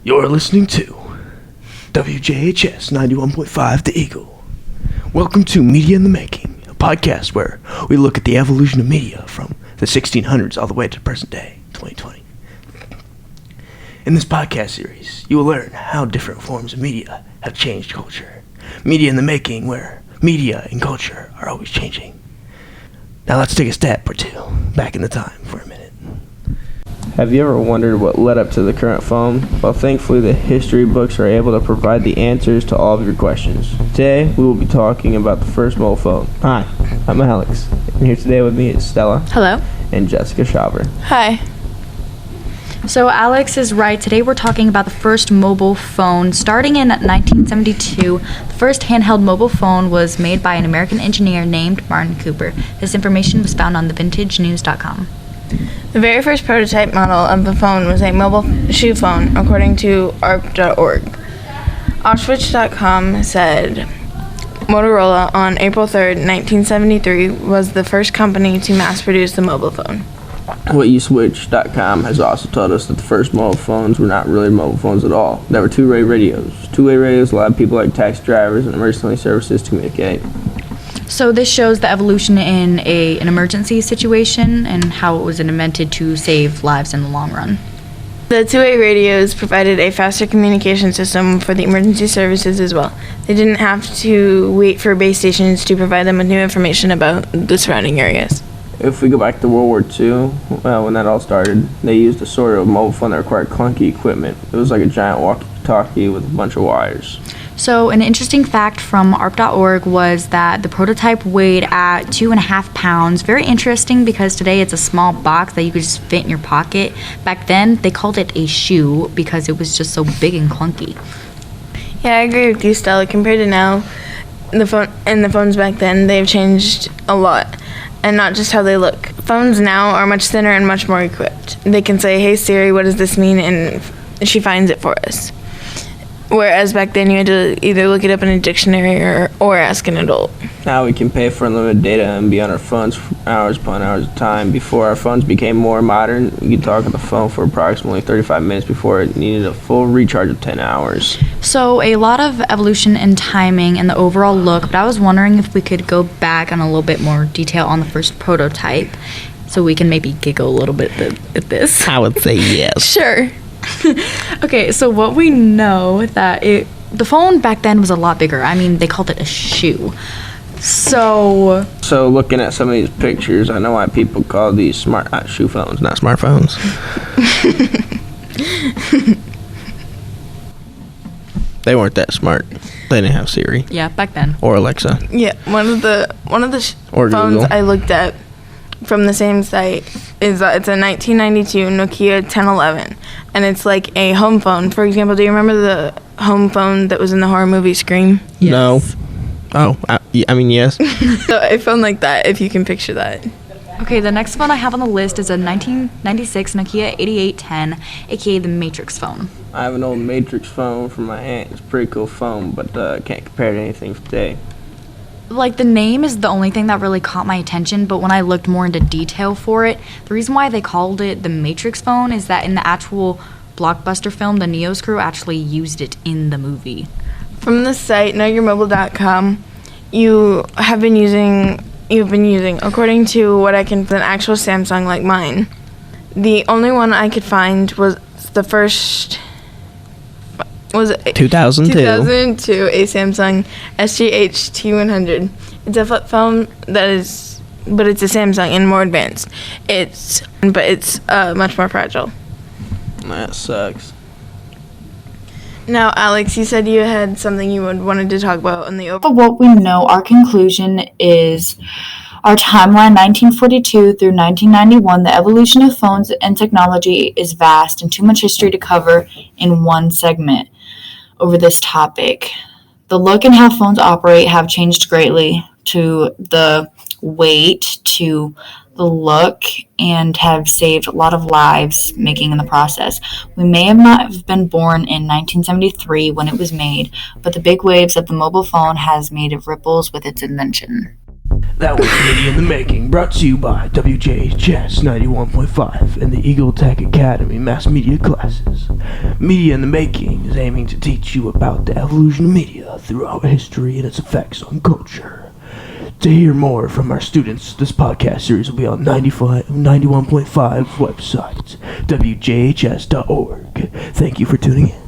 You're listening to WJHS 91.5 The Eagle. Welcome to Media in the Making, a podcast where we look at the evolution of media from the 1600s all the way to present day, 2020. In this podcast series, you will learn how different forms of media have changed culture. Media in the Making, where media and culture are always changing. Now let's take a step or two back in the time for a minute. Have you ever wondered what led up to the current phone? Well, thankfully, the history books are able to provide the answers to all of your questions. Today, we will be talking about the first mobile phone. Hi, I'm Alex, and here today with me is Stella. Hello. And Jessica Schauber. Hi. So Alex is right. Today we're talking about the first mobile phone. Starting in 1972, the first handheld mobile phone was made by an American engineer named Martin Cooper. This information was found on thevintagenews.com. The very first prototype model of the phone was a mobile shoe phone, according to ARP.org. Auschwitz.com said Motorola, on April 3rd, 1973, was the first company to mass-produce the mobile phone. WhatUSwitch.com has also told us that the first mobile phones were not really mobile phones at all. They were two-way radios. Two-way radios allowed people like taxi drivers and emergency services to communicate. So this shows the evolution in an emergency situation and how it was invented to save lives in the long run. The two-way radios provided a faster communication system for the emergency services as well. They didn't have to wait for base stations to provide them with new information about the surrounding areas. If we go back to World War II, when that all started, they used a sort of mobile phone that required clunky equipment. It was like a giant walkie-talkie with a bunch of wires. So an interesting fact from ARP.org was that the prototype weighed at 2.5 pounds. Very interesting because today it's a small box that you could just fit in your pocket. Back then, they called it a shoe because it was just so big and clunky. Yeah, I agree with you, Stella. Compared to now, the phones back then, they've changed a lot. And not just how they look. Phones now are much thinner and much more equipped. They can say, "Hey Siri, what does this mean?" and she finds it for us. Whereas back then you had to either look it up in a dictionary or ask an adult. Now we can pay for unlimited data and be on our phones for hours upon hours of time. Before our phones became more modern, you could talk on the phone for approximately 35 minutes before it needed a full recharge of 10 hours. So a lot of evolution in timing and the overall look, but I was wondering if we could go back on a little bit more detail on the first prototype so we can maybe giggle a little bit at this. I would say yes. Sure. Okay, so what we know that the phone back then was a lot bigger. I mean, they called it a shoe. So looking at some of these pictures, I know why people call these shoe phones, not smartphones. They weren't that smart. They didn't have Siri. Yeah, back then. Or Alexa. Yeah, one of the Or phones Google. I looked at from the same site is it's a 1992 Nokia 1011, and it's like a home phone. For example, do you remember the home phone that was in the horror movie Scream? Yes. No. Oh, I mean, yes. So a phone like that, if you can picture that. Okay, the next phone I have on the list is a 1996 Nokia 8810, aka the Matrix phone. I have an old Matrix phone from my aunt. It's a pretty cool phone, but can't compare to anything today. Like, the name is the only thing that really caught my attention, but when I looked more into detail for it, the reason why they called it the Matrix phone is that in the actual blockbuster film, the Neo's crew actually used it in the movie. From the site knowyourmobile.com, you've been using, according to what I can, an actual Samsung like mine. The only one I could find was the first. Was it 2002. 2002, a Samsung SGH T100. It's a flip phone but it's a Samsung and more advanced. It's much more fragile. That sucks. Now, Alex, you said you had something you wanted to talk about on the over. But what we know, our conclusion is our timeline 1942 through 1991. The evolution of phones and technology is vast and too much history to cover in one segment over this topic. The look and how phones operate have changed greatly, to the weight, to the look, and have saved a lot of lives making in the process. We may have not have been born in 1973 when it was made, but the big waves of the mobile phone has made ripples with its invention. That was Media in the Making, brought to you by WJHS 91.5 and the Eagle Tech Academy Mass Media classes. Media in the Making is aiming to teach you about the evolution of media throughout history and its effects on culture. To hear more from our students, this podcast series will be on 91.5 website, WJHS.org. Thank you for tuning in.